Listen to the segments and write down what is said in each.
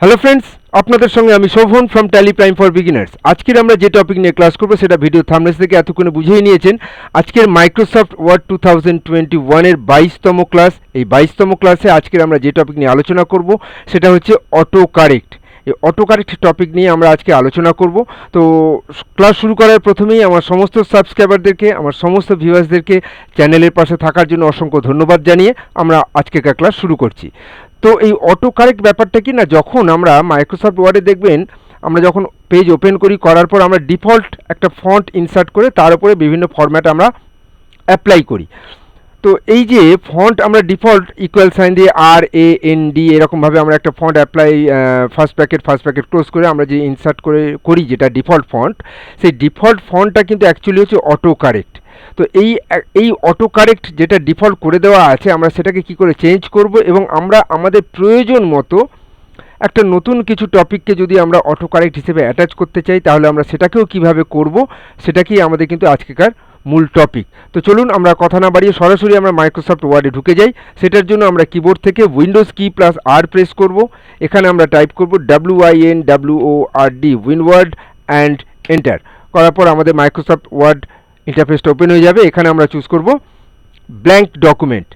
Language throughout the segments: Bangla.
হ্যালো ফ্রেন্ডস, আপনাদের সঙ্গে আমি Shobhan from Tally Prime for beginners. আজকের আমরা যে টপিক নিয়ে ক্লাস করবো সেটা ভিডিও থাম্বনেল থেকে এতক্ষণে বুঝেই নিয়েছেন। আজকের মাইক্রোসফট ওয়ার্ড 2021-এর 22তম ক্লাস। এই 22তম ক্লাসে আজকের আমরা যে টপিক নিয়ে আলোচনা করব সেটা হচ্ছে অটো কারেক্ট। এই অটো কারেক্ট টপিক নিয়ে আমরা আজকে আলোচনা করব। তো ক্লাস শুরু করার প্রথমেই আমার সমস্ত সাবস্ক্রাইবারদেরকে, আমার সমস্ত ভিউয়ার্সদেরকে চ্যানেলের পাশে থাকার জন্য অসংখ্য ধন্যবাদ জানিয়ে আমরা আজকেকার ক্লাস শুরু করছি। তো এই অটো কারেক্ট ব্যাপারটা কি না, যখন আমরা মাইক্রোসফট ওয়ার্ডে দেখবেন আমরা যখন পেজ ওপেন করার পর আমরা ডিফল্ট একটা ফন্ট ইনসার্ট করে তার উপরে বিভিন্ন ফরম্যাট আমরা অ্যাপ্লাই করি। তো এই যে ফন্ট আমরা ডিফল্ট ইকুয়াল সাইন দিয়ে RAND এরকমভাবে আমরা একটা font apply first bracket close করে আমরা যে ইনসার্ট করি যেটা ডিফল্ট ফন্ট, সেই ডিফল্ট ফন্টটা কিন্তু অ্যাকচুয়ালি হচ্ছে অটো কারেক্ট। তো এই অটো কারেক্ট যেটা ডিফল্ট করে দেওয়া আছে আমরা সেটাকে কি করে চেঞ্জ করব, এবং আমরা আমাদের প্রয়োজন মতো একটা নতুন কিছু টপিককে যদি আমরা অটো কারেক্ট হিসেবে অ্যাটাচ করতে চাই তাহলে আমরা সেটাকেও কিভাবে করব, সেটাকেই আমাদের কিন্তু আজকেকার মূল টপিক। তো চলুন আমরা কথা না বাড়িয়ে সরাসরি আমরা মাইক্রোসফট ওয়ার্ডে ঢুকে যাই। সেটার জন্য আমরা কিবোর্ড থেকে উইন্ডোজ কি প্লাস R প্রেস করব। এখানে আমরা টাইপ করব WINWORD উইনওয়ার্ড অ্যান্ড এন্টার করার পর আমাদের মাইক্রোসফট ওয়ার্ড ইন্টারফেসটা ওপেন হয়ে যাবে। এখানে আমরা চুজ করব ব্ল্যাঙ্ক ডকুমেন্ট।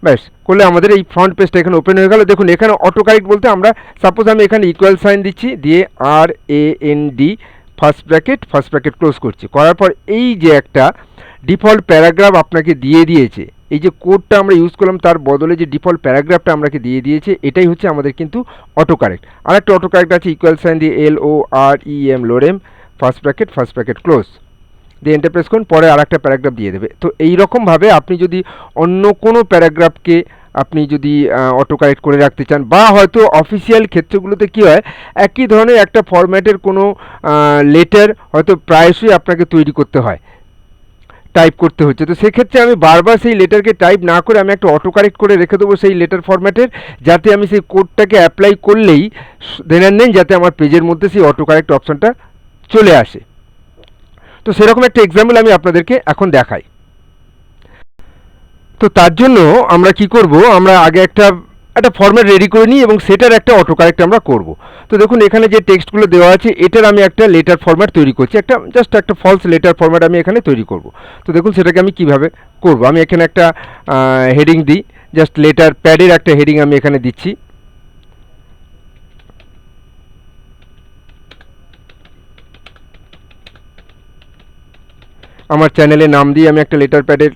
ব্যাস করলে আমাদের এই ফ্রন্ট পেজটা এখানে ওপেন হয়ে গেল। দেখুন এখানে অটো কারেক্ট বলতে আমরা সাপোজ আমি এখানে ইকুয়াল সাইন দিচ্ছি, দিয়ে RAND ফার্স্ট ব্র্যাকেট ক্লোজ করছি, করার পর এই যে একটা ডিফল্ট প্যারাগ্রাফ আপনাকে দিয়ে দিয়েছে, এই যে কোডটা আমরা ইউজ করলাম তার বদলে যে ডিফল্ট প্যারাগ্রাফটা আমাকে দিয়ে দিয়েছে, এটাই হচ্ছে আমাদের কিন্তু অটো কারেক্ট। আর একটা অটো কারেক্ট আছে ইকুয়াল সাইন দিয়ে LOREM lorem first bracket close দিয়ে এন্টার প্রেস করুন, পরে আর একটা প্যারাগ্রাফ দিয়ে দেবে। তো এই রকমভাবে আপনি যদি অন্য কোনো প্যারাগ্রাফকে আপনি যদি অটো কারেক্ট করে রাখতে চান, বা হয়তো অফিসিয়াল ক্ষেত্রগুলোতে কী হয় একই ধরনের একটা ফরম্যাটের কোনো লেটার হয়তো প্রায়শই আপনাকে তৈরি করতে হয়, টাইপ করতে হচ্ছে, তো সেক্ষেত্রে আমি বারবার সেই লেটারকে টাইপ না করে আমি একটা অটো কারেক্ট করে রেখে দেবো সেই লেটার ফরম্যাটের, যাতে আমি সেই কোডটাকে অ্যাপ্লাই করলেই দেন যাতে আমার পেজের মধ্যে সেই অটো কারেক্ট অপশানটা চলে আসে। তো সেরকম একটা এক্সাম্পল আমি আপনাদেরকে এখন দেখাই। তো তার জন্য আমরা কি করব, আমরা আগে একটা ফরম্যাট রেডি করে নিই এবং সেটার একটা অটো কারেক্ট আমরা করব। তো দেখুন এখানে যে টেক্সটগুলো দেওয়া আছে এটার আমি একটা লেটার ফরম্যাট তৈরি করছি, জাস্ট একটা ফলস লেটার ফরম্যাট আমি এখানে তৈরি করব। তো দেখুন সেটাকে আমি কিভাবে করব, আমি এখানে একটা হেডিং দিই, জাস্ট লেটার প্যাডের একটা হেডিং আমি এখানে দিচ্ছি। আমার চ্যানেলের নাম দিয়ে আমি একটা লেটার প্যাডের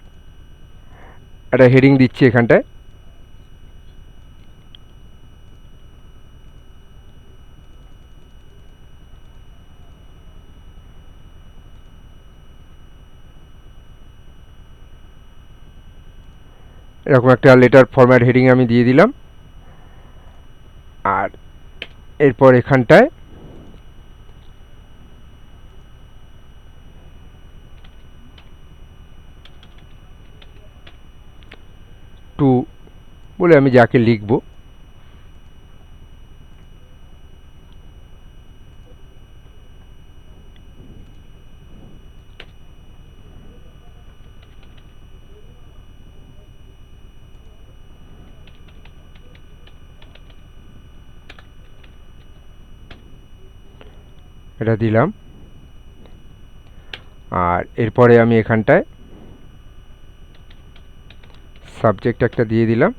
একটা হেডিং দিচ্ছি এখানটায়। এরকম একটা লেটার ফরম্যাট হেডিং আমি দিয়ে দিলাম। আর এরপর এখানটায় টু বলে আমি যাকে লিখব, এটা দিলাম। আর এরপরে আমি এখানটায় সাবজেক্ট একটা দিয়ে দিলাম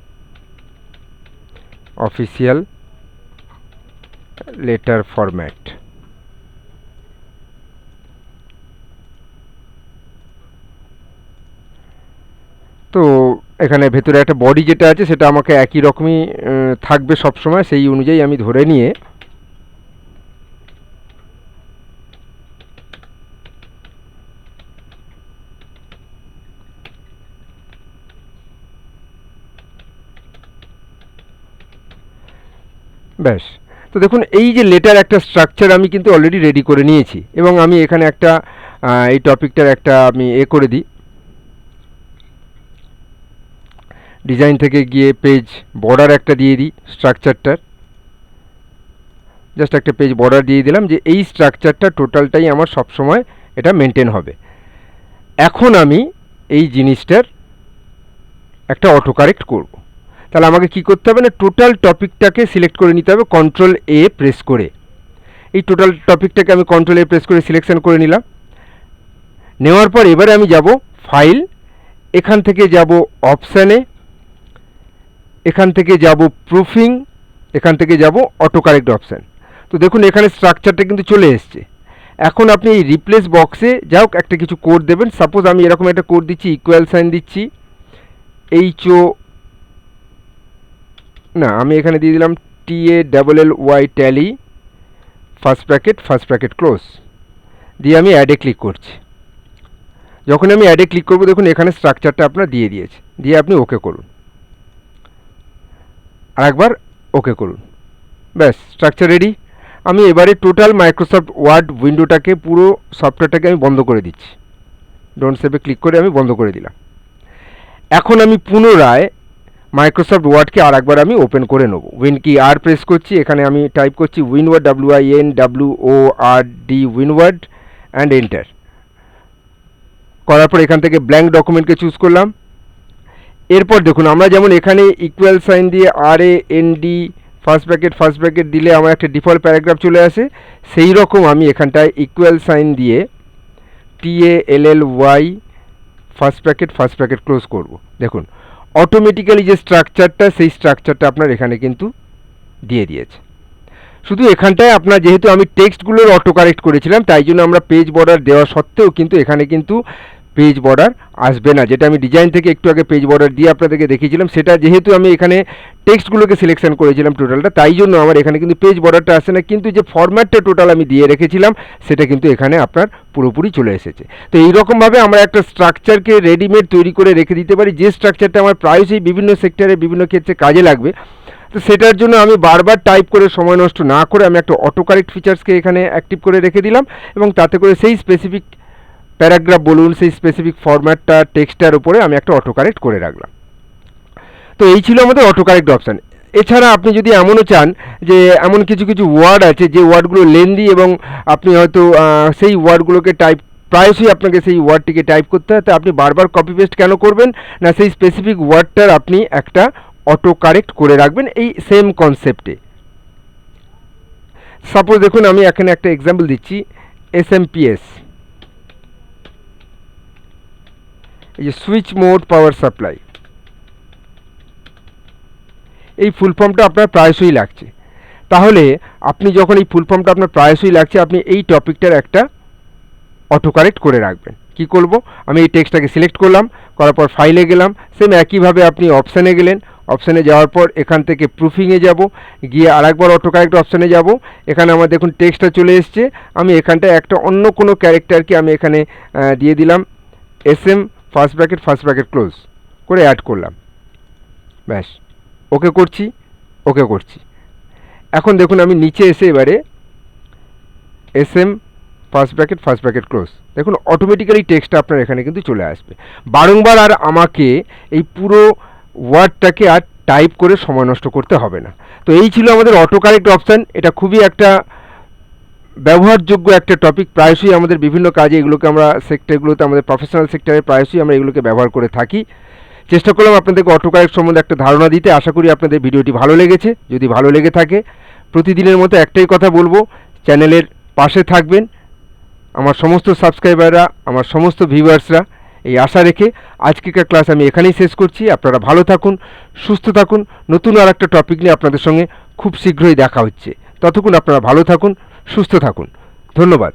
অফিসিয়াল লেটার ফরম্যাট। তো এখানে ভেতরে একটা বডি যেটা আছে সেটা আমাকে একই রকমই থাকবে সবসময়, সেই অনুযায়ী আমি ধরে নিয়ে ব্যাস। তো দেখুন এই যে লেটার একটা স্ট্রাকচার আমি কিন্তু অলরেডি রেডি করে নিয়েছি, এবং আমি এখানে একটা এই টপিকটার একটা আমি করে দিই, ডিজাইন থেকে গিয়ে পেজ বর্ডার একটা দিয়ে দিই স্ট্রাকচারটার, জাস্ট একটা পেজ বর্ডার দিয়ে দিলাম যে এই স্ট্রাকচারটা টোটালটাই আমার সবসময় এটা মেনটেন হবে। এখন আমি এই জিনিসটার একটা অটো কারেক্ট করব। তাহলে আমাকে কি করতে হবে না, টোটাল টপিকটাকে সিলেক্ট করে নিতে হবে কন্ট্রোল এ প্রেস করে। এই টোটাল টপিকটাকে আমি কন্ট্রোল এ প্রেস করে সিলেকশন করে নিলাম। নেওয়ার পর এবারে আমি যাব ফাইল, এখান থেকে যাব অপশানে, এখান থেকে যাব প্রুফিং, এখান থেকে যাব অটো কারেক্ট অপশান। তো দেখুন এখানে স্ট্রাকচারটা কিন্তু চলে এসছে। এখন আপনি এই রিপ্লেস বক্সে যাও একটা কিছু কোড দেবেন। সাপোজ আমি এরকম একটা কোড দিচ্ছি, ইকুয়াল সাইন দিচ্ছি, আমি এখানে দিয়ে দিলাম TALLY tally first bracket close দিয়ে আমি অ্যাডে ক্লিক করছি। যখন আমি অ্যাডে ক্লিক করব দেখুন এখানে স্ট্রাকচারটা আপনার দিয়ে দিয়েছে, দিয়ে আপনি ওকে করুন, আরেকবার ওকে করুন, ব্যাস স্ট্রাকচার রেডি। আমি এবারে টোটাল মাইক্রোসফট ওয়ার্ড উইন্ডোটাকে, পুরো সফটওয়্যারটাকে আমি বন্ধ করে দিচ্ছি। ডোন্ট সেভে ক্লিক করে আমি বন্ধ করে দিলাম। এখন আমি পুনরায় মাইক্রোসফট ওয়ার্ডকে আরেকবার আমি ওপেন করে নেব। উইন কি আর প্রেস করছি, এখানে আমি টাইপ করছি উইনওয়ার্ড WINWORD উইনওয়ার্ড অ্যান্ড এন্টার করার পর এখান থেকে ব্ল্যাঙ্ক ডকুমেন্টকে চুজ করলাম। এরপর দেখুন আমরা যেমন এখানে ইকুয়াল সাইন দিয়ে RAND ফার্স্ট ব্র্যাকেট দিলে আমার একটা ডিফল্ট প্যারাগ্রাফ চলে আসে, সেই রকম আমি এখানটায় ইকুয়াল সাইন দিয়ে TALLY ফার্স্ট ব্র্যাকেট ক্লোজ করব। দেখুন অটোমেটিক্যালি যে স্ট্রাকচারটা, সেই স্ট্রাকচারটা আপনার এখানে কিন্তু দিয়ে দিয়েছে। শুধু এখানটায় আপনার, যেহেতু আমি টেক্সটগুলোর অটো কারেক্ট করেছিলাম, তাই জন্য আমরা পেজ বর্ডার দেওয়া সত্ত্বেও কিন্তু এখানে কিন্তু পেজ বর্ডার আসবে না। যেটা আমি ডিজাইন থেকে একটু আগে পেজ বর্ডার দিয়ে আপনাদেরকে দেখিয়েছিলাম, সেটা যেহেতু আমি এখানে টেক্সটগুলোকে সিলেকশন করেছিলাম টোটালটা, তাই জন্য আমার এখানে কিন্তু পেজ বর্ডারটা আসে না, কিন্তু যে ফরম্যাটটা টোটাল আমি দিয়ে রেখেছিলাম সেটা কিন্তু এখানে আপনার পুরোপুরি চলে এসেছে। তো এইরকমভাবে আমরা একটা স্ট্রাকচারকে রেডিমেড তৈরি করে রেখে দিতে পারি, যে স্ট্রাকচারটা আমার প্রায়শই বিভিন্ন সেক্টরে বিভিন্ন ক্ষেত্রে কাজে লাগবে। তো সেটার জন্য আমি বারবার টাইপ করে সময় নষ্ট না করে আমি একটা অটো কারেক্ট ফিচার্সকে এখানে অ্যাক্টিভ করে রেখে দিলাম, এবং তাতে করে সেই স্পেসিফিক প্যারাগ্রাফ বলুন, সেই স্পেসিফিক ফরম্যাটটা টেক্সটার উপরে আমি একটা অটো কারেক্ট করে রাখলাম। তো এই ছিল আমাদের অটো কারেক্ট অপশান। এছাড়া আপনি যদি এমনও চান যে এমন কিছু ওয়ার্ড আছে যে ওয়ার্ডগুলো লেন্দি, এবং আপনি হয়তো সেই ওয়ার্ডগুলোকে প্রায়শই আপনাকে সেই ওয়ার্ডটিকে টাইপ করতে হয়, তো আপনি বারবার কপি পেস্ট কেন করবেন না, সেই স্পেসিফিক ওয়ার্ডটার আপনি একটা অটো কারেক্ট করে রাখবেন এই সেম কনসেপ্টে। সাপোজ দেখুন আমি এখানে একটা এক্সাম্পল দিচ্ছি, SMPS, এই যে সুইচ মোড পাওয়ার সাপ্লাই, এই ফুল ফর্মটা আপনার প্রায়শই লাগছে। তাহলে আপনি যখন এই ফুল ফর্মটা আপনার প্রায়শই লাগছে, আপনি এই টপিকটার একটা অটো কারেক্ট করে রাখবেন। কি করব, আমি এই টেক্সটটাকে সিলেক্ট করলাম, করার পর ফাইলে গেলাম, সেম একইভাবে আপনি অপশানে গেলেন, অপশানে যাওয়ার পর এখান থেকে প্রুফিংয়ে যাব, গিয়ে আরেকবার অটো কারেক্ট অপশানে যাব। এখানে আমার দেখুন টেক্সটটা চলে এসছে, আমি এখানটায় একটা অন্য কোনো ক্যারেক্টারকে আমি এখানে দিয়ে দিলাম SM ফার্স্ট ব্র্যাকেট ক্লোজ করে অ্যাড করলাম, ব্যাস ওকে করছি। এখন দেখুন আমি নিচে এসে এবারে SM ফার্স্ট ব্র্যাকেট ক্লোজ, দেখুন অটোমেটিক্যালি টেক্সটটা আপনার এখানে কিন্তু চলে আসবে। বারংবার আর আমাকে এই পুরো ওয়ার্ডটাকে আর টাইপ করে সময় নষ্ট করতে হবে না। তো এই ছিল আমাদের অটো কারেক্ট অপশান। এটা খুবই একটা ব্যবহারযোগ্য একটা টপিক, প্রায়শই আমাদের বিভিন্ন কাজে এগুলোকে আমরা সেক্টরগুলোতে, আমাদের প্রফেশনাল সেক্টরে প্রায়শই আমরা এগুলোকে ব্যবহার করে থাকি। চেষ্টা করলাম আপনাদেরকে অটো কারেক্ট সম্বন্ধে একটা ধারণা দিতে। আশা করি আপনাদের ভিডিওটি ভালো লেগেছে। যদি ভালো লেগে থাকে, প্রতিদিনের মতো একটাই কথা বলবো, চ্যানেলের পাশে থাকবেন। আমার সমস্ত সাবস্ক্রাইবাররা, আমার সমস্ত ভিউয়ার্সরা, এই আশা রেখে আজকের ক্লাস আমি এখানেই শেষ করছি। আপনারা ভালো থাকুন, সুস্থ থাকুন। নতুন আর একটা টপিক নিয়ে আপনাদের সঙ্গে খুব শীঘ্রই দেখা হচ্ছে। ততক্ষণ আপনারা ভালো থাকুন, সুস্থ থাকুন। ধন্যবাদ।